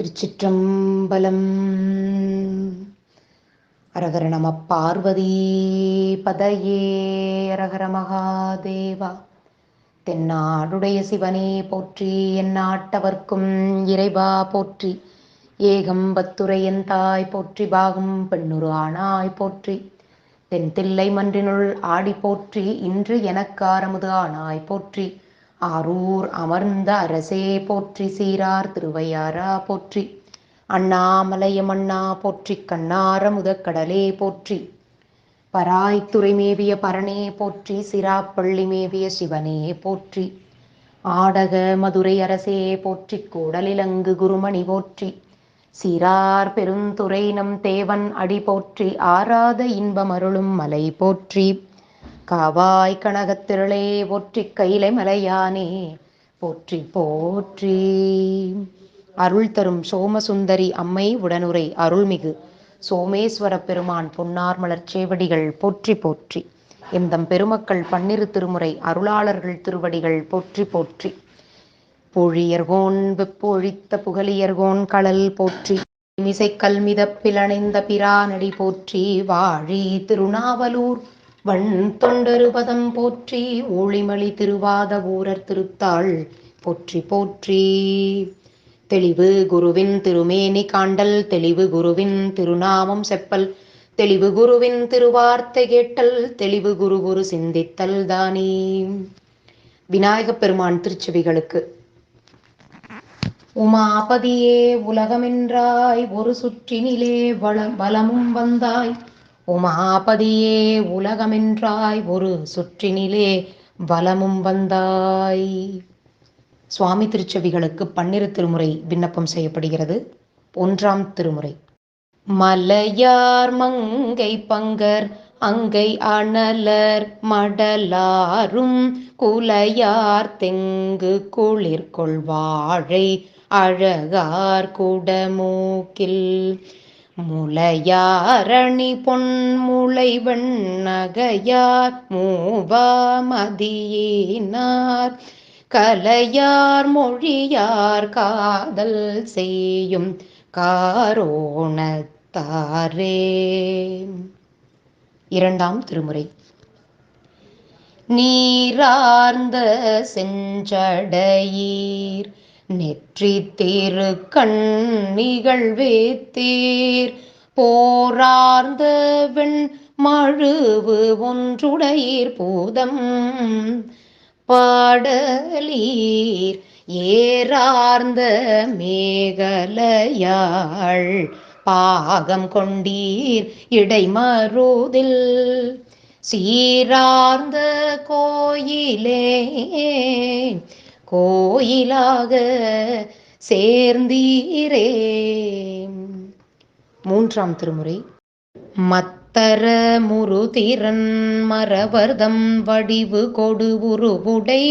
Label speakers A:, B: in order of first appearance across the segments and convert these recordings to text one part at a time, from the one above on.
A: திருச்சிற்றம்பலம். அரகர நம பார்வதி பதையே. அரகர மகாதேவா. தென்னாடுடைய சிவனே போற்றி, எந்நாட்டவர்க்கும் இறைவா போற்றி. ஏகம்பத்துரையன் தாய் போற்றி, பாகம் பெண்ணுரு ஆனாய் போற்றி. தென்தில்லை மன்றினுள் ஆடி போற்றி, இன்று எனக்காரமுது ஆனாய் போற்றி. ஆரூர் அமர்ந்த அரசே போற்றி, சீரார் திருவையாரா போற்றி. அண்ணாமலையம் அண்ணா போற்றி, கண்ணார முதக்கடலே போற்றி. பராய்த்துறை மேவிய பரணே போற்றி, சிராப்பள்ளி மேவிய சிவனே போற்றி. ஆடக மதுரை அரசே போற்றி, கூடலிலங்கு குருமணி போற்றி. சீரார் பெருந்துறை நம் தேவன் அடி போற்றி, ஆராத இன்பமருளும் மலை போற்றி. காவாய் கனகத்திரளே போற்றி, கைலை மலையானே போற்றி போற்றி. அருள் தரும் சோமசுந்தரி அம்மை உடனுரை அருள்மிகு சோமேஸ்வர பெருமான் பொன்னார் மலர்ச்சேவடிகள் போற்றி போற்றி. எந்தம் பெருமக்கள் பன்னிரு திருமுறை அருளாளர்கள் திருவடிகள் போற்றி போற்றி. பொழியர்கோன் வெப்பொழித்த புகழியர்கோன் களல் போற்றி. மிசைக்கல் மிதப்பிலணைந்த பிரானடி போற்றி. வாழி திருநாவலூர் வண் தொண்டருபதம் போற்றி. ஊழிமலி திருவாத ஊரர் திருத்தாள் போற்றி போற்றி. தெளிவு குருவின் திருமேனி காண்டல், தெளிவு குருவின் திருநாமம் செப்பல், தெளிவு குருவின் திருவார்த்தை கேட்டல், தெளிவு குரு சிந்தித்தல் தானே. விநாயகப் பெருமான் திருச்செவிகளுக்கு. உமாபதியே உலகமென்றாய், ஒரு சுற்றினிலே வலமும் வந்தாய். உமாபதியே உலகமென்றாய், ஒரு சுற்றினிலே வலமும் வந்தாய். சுவாமி திருச்செவிகளுக்கு 12 திருமுறை விண்ணப்பம் செய்யப்படுகிறது. 1ஆம் திருமுறை. மலையார் மங்கை பங்கர் அங்கை அனலர் மடலாரும், குலையார் தெங்கு குளிர் கொள்வாழை அழகார் குடமூக்கில், முலையாரணி பொன்முளை வெண்ணகையார் மூவா மதியினார், கலையார் மொழியார் காதல் செய்யும் காரோணத்தாரே. 2ஆம் திருமுறை. நீரார்ந்த செஞ்சடையீர் நெற்றி திருக்கண்ணிகள் வேத்தீர், போரார்ந்த வெண் மழுவு ஒன்றுடையீர் பூதம் பாடலீர், ஏரார்ந்த மேகலையாள் பாகம் கொண்டீர் இடைமருதில், சீரார்ந்த கோயிலே கோயிலாக சேர்ந்தீரே. 3ஆம் திருமுறை. மத்தர முருதிரன் மரவர்தம் வடிவு கொடு உருவுடை,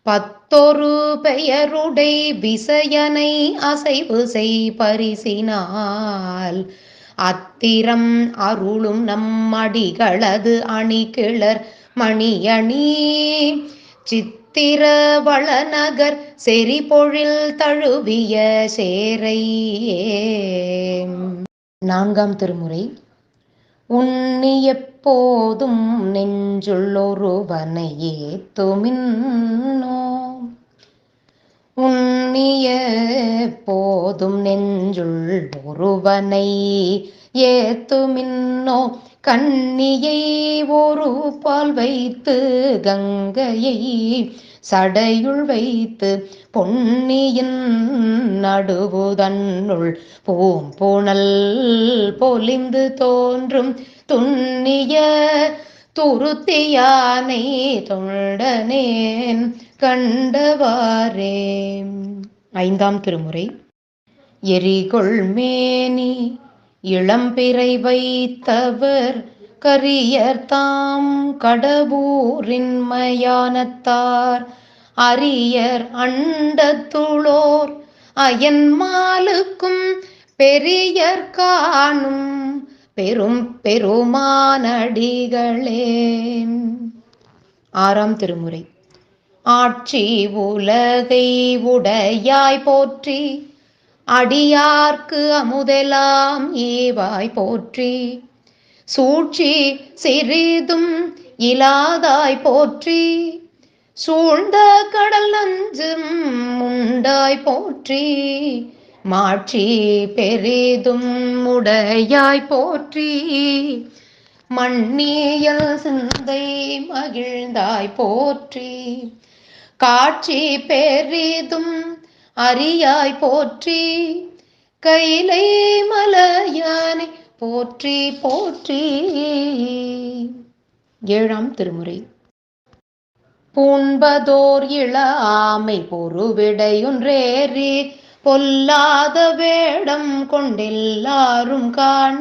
A: பத்தொரு பெயருடை விசயனை அசைவு செய் பரிசினால், அத்திரம் அருளும் நம் அடிகளது அணிகிளர் மணியணி, சித்திர வளநகர் செறிபொழில் தழுவிய சேரையே. 4ஆம் திருமுறை. உன்னி எப்போதும் நெஞ்சுள்ளொருவனை ஏத்துமின்னோ, உன்னிய போதும் நெஞ்சுள் ஒருவனை ஏத்துமின்னோ, கண்ணியை ஒரு பால் வைத்து கங்கையை சடையுள் வைத்து, பொன்னியின் நடுவுதன்னுள் பூம்புணல் பொலிந்து தோன்றும், துன்னிய துருத்தியானை தொண்டனேன் கண்டவாரே. 5ஆம் திருமுறை. எரிகொள் மேனி இளம்பிறை வைத்தவர், கரியர் தாம் கடவுரின் மயானத்தார், அரியர் அண்டத்துளோர் அயன்மாலுக்கும் பெரியர் காணும் பெரும் பெருமானடிகளே. 6ஆம் திருமுறை. ஆட்சி உலகை உடையாய் போற்றி, அடியார்க்கு அமுதெலாம் ஈவாய் போற்றி. சூழ்ச்சி சிறிதும் இலாதாய் போற்றி. சூழ்ந்த கடல் நஞ்சும் உண்டாய் போற்றி. மாட்சி பெரிதும் உடையாய் போற்றி. மண்ணியல் சிந்தை மகிழ்ந்தாய் போற்றி. காட்சி பெரிதும் அரியாய் போற்றி. கைலை மலையானை போற்றி போற்றி. ஏழாம் திருமுறை. பூண்பதோர் இள ஆமை பொருவிடையொன்றேறி பொல்லாத வேடம் கொண்டெல்லாரும் காண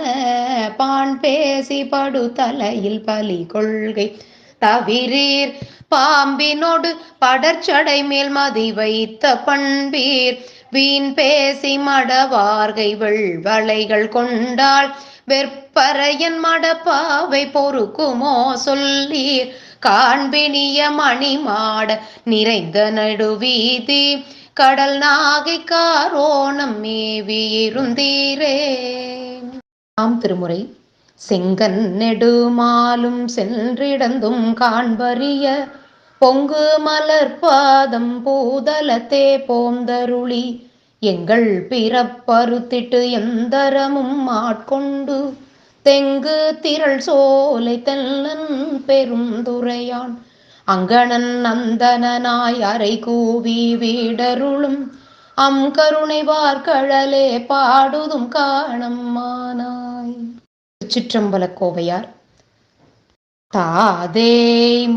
A: பான் பேசி படுதலையில் பலி கொள்கை தவிரீர். பாம்பினோடு படர்ச்சடை மேல் மதி வைத்த பண்பீர். வீண் பேசி மடவார்கை வெள்வளைகள் கொண்டாள் வெற்பறையன் மடப்பாவை பொறுக்குமோ சொல்லீர். காண்பினிய மணிமாட நிறைந்த நடுவீதி கடல் நாகை காரோணம் மேவி இருந்தீரே. ஆம் திருமுறை. செங்கன் நெடுமாலும் சென்றிடந்தும் காண்பறிய பொங்கு மலர்பாதம் பூதலத்தே போந்தருளி எங்கள் பிறப்பறுத்திட்டு எந்தரமும் ஆட்கொண்டு தெங்கு திரள் சோலை தெல்லன் பெருந்துரையான் அங்கணன் நந்தனாய் அறை கூவி வீடருளும் கருணை வார்கழலே பாடுதும் காணம்மானாய். திருச்சிற்றம்பல கோவையார். தாதே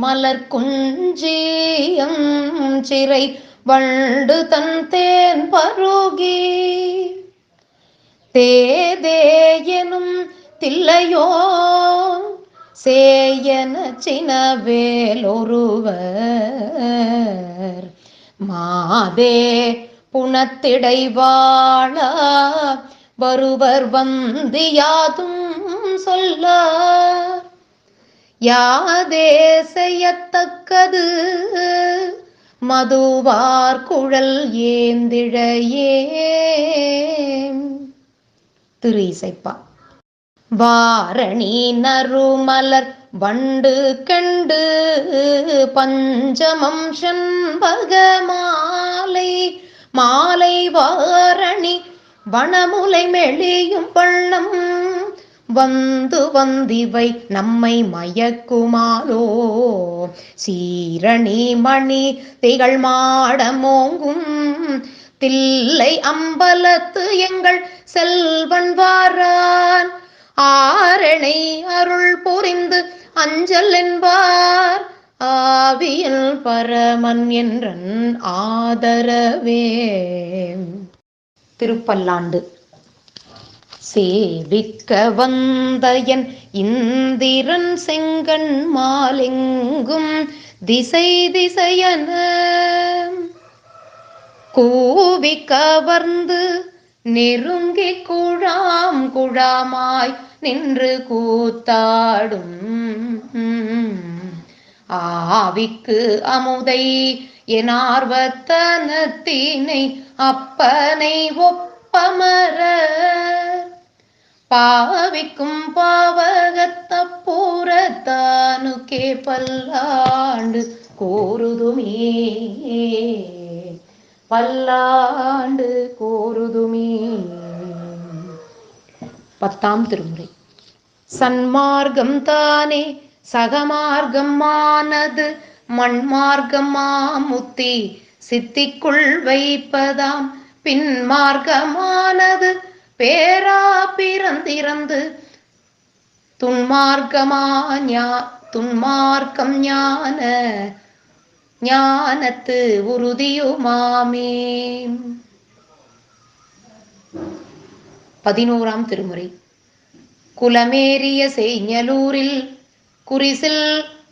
A: மலர் குஞ்சியம் சிறை வண்டு தன் தேன் பருகி தேதே எனும் தில்லையோ சேயன சினவேலொருவர் மாதே புனத்திடை வாழ வருவர் வந்து யாதும் சொல்ல யாதே செய்யத்தக்கது மதுவார் குழல் ஏந்திழையே. திரு இசைப்பா. வாரணி நறுமலர் வண்டு கண்டு பஞ்சமம் செண்பக மாலை மாலை வாரணி வனமுலை மெளியும் பள்ளம் வந்து வந்திவை நம்மை மயக்குமாலோ சீரணி மணி திகழ் மாடமோங்கும் தில்லை அம்பலத்து எங்கள் செல்வன் வாரான் ஆரணை அருள் புரிந்து அஞ்சல் என்பார் ஆவியல் பரமன் என்றன் ஆதரவே. திருப்பல்லாண்டு. சேவிக்க வந்தயன் இந்திரன் செங்கண் மாலெங்கும் திசை திசையன கூவி கவர்ந்து நெருங்கி குழாம் குழாமாய் நின்று கூத்தாடும் ஆவிக்கு அமுதை என் ஆர்வத்தனத்தினை அப்பனை ஒப்பமர பாவிக்கும் பாவகத்தப்பூரத்தானுக்கே பல்லாண்டு கோருதுமே பல்லாண்டு கோருதுமே. 10ஆம் திருமுறை. சன்மார்க்கம் தானே சகமார்க்கம் ஆனது மண்மார்க்கம் மாமுத்தி சித்திக்குள் வைப்பதாம் பின்மார்க்கமானது பேரா பிறந்திறந்து துன்மார்க்கம் ஞான ஞானத்து உறுதியுமாமே. 11ஆம் திருமுறை. குலமேறிய செய்ஞலூரில் குறிசில்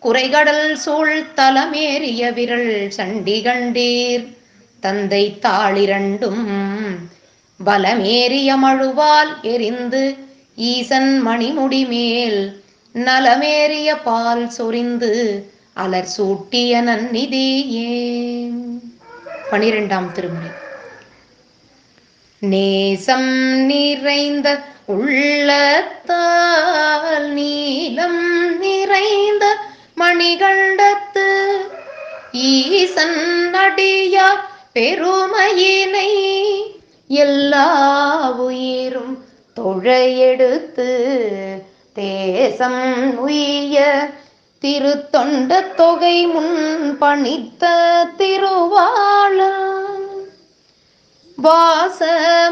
A: குறைகடல் சூழ் தலமேறிய விரல் சண்டி கண்டீர் தந்தை தாளிரண்டும் பலமேறிய மழுவால் எரிந்து ஈசன் மணிமுடி மேல் நலமேறிய பால் சொரிந்து அலர் சூட்டிய நன்னிதியே. 12ஆம் திருமுறை. நேசம் நிறைந்த உள்ளத்தால் நீலம் நிறைந்த மணிகண்டத்து ஈசன் அடியார் பெருமையினை எல்லா உயிரும் தொழையெடுத்து தேசம் உய்ய திருத்தொண்ட தொகை முன் பணித்த திருவாளர் வாச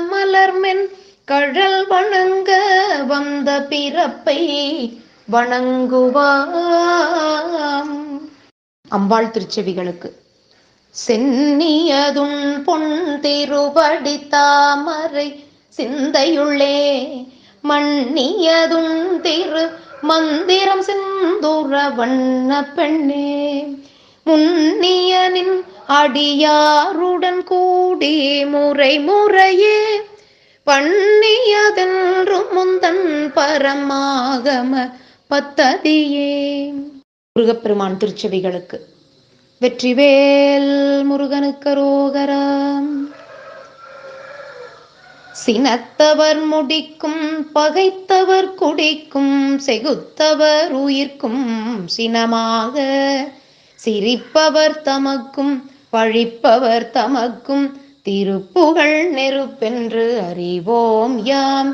A: மலர்மென் கழல் வணங்க வந்த பிறப்பை வணங்குவாம். அம்பாள் திருச்செவிகளுக்கு. சென்னியதும் பொன் திருவடி தாமரை சிந்தையுள்ளே மன்னியதும் திரு மந்திரம் சிந்துர வண்ண பெண்ணே முன்னியனின் அடியாருடன் கூடி முறை முறையே பண்ணியதென்றும் முந்தன் பரமாகம பத்ததியே. முருகப்பெருமான் திருச்செவிகளுக்கு. வெற்றிவேல் முருகனுக்கு அரோகரம். சினத்தவர் முடிக்கும் பகைத்தவர் குடிக்கும் செகுத்தவர் உயிர்க்கும் சினமாக சிரிப்பவர் தமக்கும் பழிப்பவர் தமக்கும் திருப்புகழ் நெருப்பென்று அறிவோம் யாம்.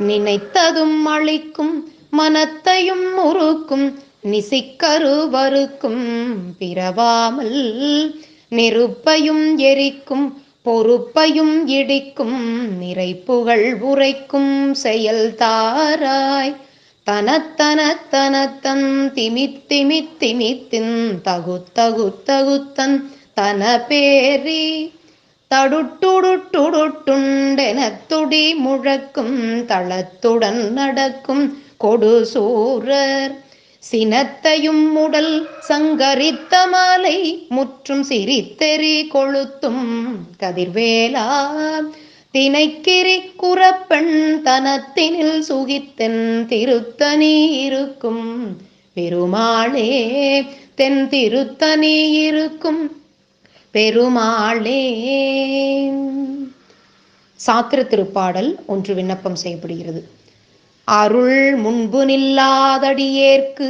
A: நினைத்ததும் அழிக்கும் மனத்தையும் முறுக்கும் நிசிக்கருவருக்கும் பிறவாமல் நெருப்பையும் எரிக்கும் பொறுப்பையும் இடிக்கும் நிறைப்புகழ் உரைக்கும் செயல் தாராய் தனத்தன தனத்தன் திமித்திமித்திமித்தின் தகுத்தகுத்தகுத்தன் தன பேரி தடுட்டுடுட்டுடுட்டுண்டெனத்துடி முழக்கும் தளத்துடன் நடக்கும் கொடு சூரர் சினத்தையும் உடல் சங்கரித்த மாலை முற்றும் சிரித்தெறி கொளுத்தும் கதிர்வேலா தினைக்கிரி குறப்பெண் தனத்தினில் சுகித்தென் திருத்தனி இருக்கும் பெருமாளே தென் திருத்தனி இருக்கும் பெருமாளே. சாத்திர திருப்பாடல் ஒன்று விண்ணப்பம் செய்யப்படுகிறது. அருள் முன்பு நில்லாதடியேற்கு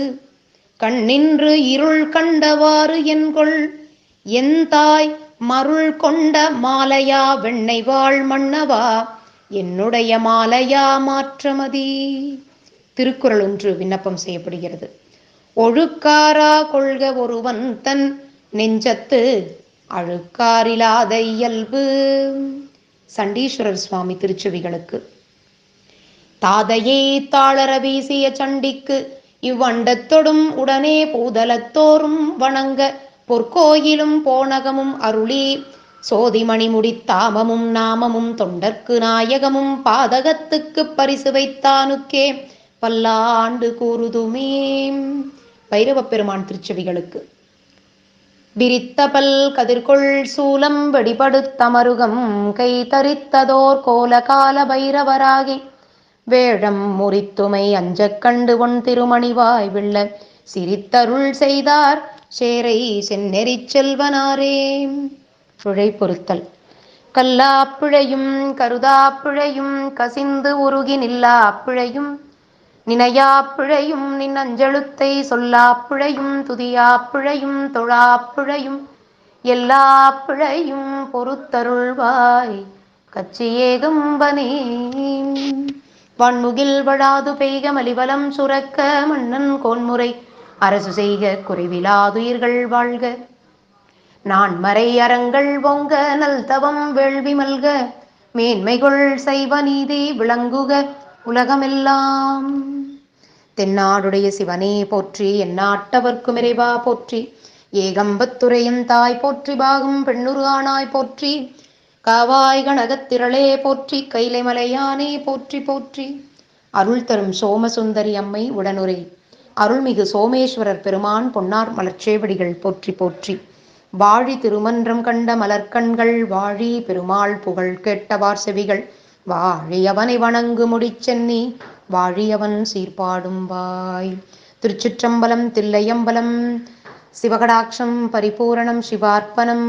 A: கண்ணின்று இருள் கண்டவாறு என்கொள் என் தாய் மருள் கொண்ட மாலையா வெண்ணை வாழ் மன்னவா என்னுடைய மாலையா மாற்றமதி. திருக்குறள் ஒன்று விண்ணப்பம் செய்யப்படுகிறது. ஒழுக்காரா கொள்க ஒருவன் தன் நெஞ்சத்து அழுக்காரிலாத இயல்பு. சண்டீஸ்வரர் சுவாமி திருச்செவிகளுக்கு. தாதையே தாளர வீசிய சண்டிக்கு இவ்வண்டத்தொடும் உடனே பூதலத்தோறும் வணங்க பொற்கோயிலும் போனகமும் அருளி சோதிமணி முடித்தாமமும் நாமமும் தொண்டர்க்கு நாயகமும் பாதகத்துக்கு பரிசு வைத்தானுக்கே பல்லாண்டு கூறுதுமே. பைரவப் பெருமான் திருச்செவிகளுக்கு. விரித்தபல் கதிர்கொள் சூலம் வெடிபடுத்தமருகம் கை தரித்ததோர் கோல கால பைரவராகி வேழம் முறித்துமை அஞ்சக் கண்டு ஒன் திருமணிவாய் வெள்ள சிரித்தருள் செய்தார் சேரை செந்நெறி செல்வனாரே. பிழை பொறுத்தல். கல்லாப்பிழையும் கருதாப்பிழையும் கசிந்து உருகி நில்லாப்பிழையும் நினையாப்பிழையும் நின் அஞ்செழுத்தை சொல்லாப்பிழையும் துதியாப்பிழையும் தொழாப்பிழையும் எல்லா பிழையும் பொறுத்தருள்வாய் கச்சியேகம்பனே. வான்முகில் வழாது பெய்க மலிவலம் சுரக்க மன்னன் கோன்முறை அரசு செய்க குறைவிலாதுயிர்கள் வாழ்க நான் மறை அறங்கள் பொங்க நல்தவம் வேள்வி மல்க மேன்மைகொள் சைவ நீதி விளங்குக உலகமெல்லாம். தென்னாடுடைய சிவனே போற்றி எந்நாட்டவர்க்கும் இறைவா போற்றி ஏகம்பத்துரையின் தாய் போற்றி பாகம் பெண்ணுரு ஆனாய் போற்றி காவாய் கனகத்திரளே போற்றி கைலை மலையானே போற்றி போற்றி. அருள் தரும் சோமசுந்தரி அம்மை உடனுரை அருள்மிகு சோமேஸ்வரர் பெருமான் பொன்னார் மலர்ச்சேவடிகள் போற்றி போற்றி. வாழி திருமன்றம் கண்ட மலர்கண்கள் வாழி பெருமாள் புகழ் கேட்டவார் செவிகள் வாழியவனை வணங்கு முடிச்சென்னி வாழியவன் சீர்பாடும் வாய். திருச்சிற்றம்பலம் தில்லையம்பலம். சிவகடாட்சம் பரிபூரணம் சிவார்ப்பணம்.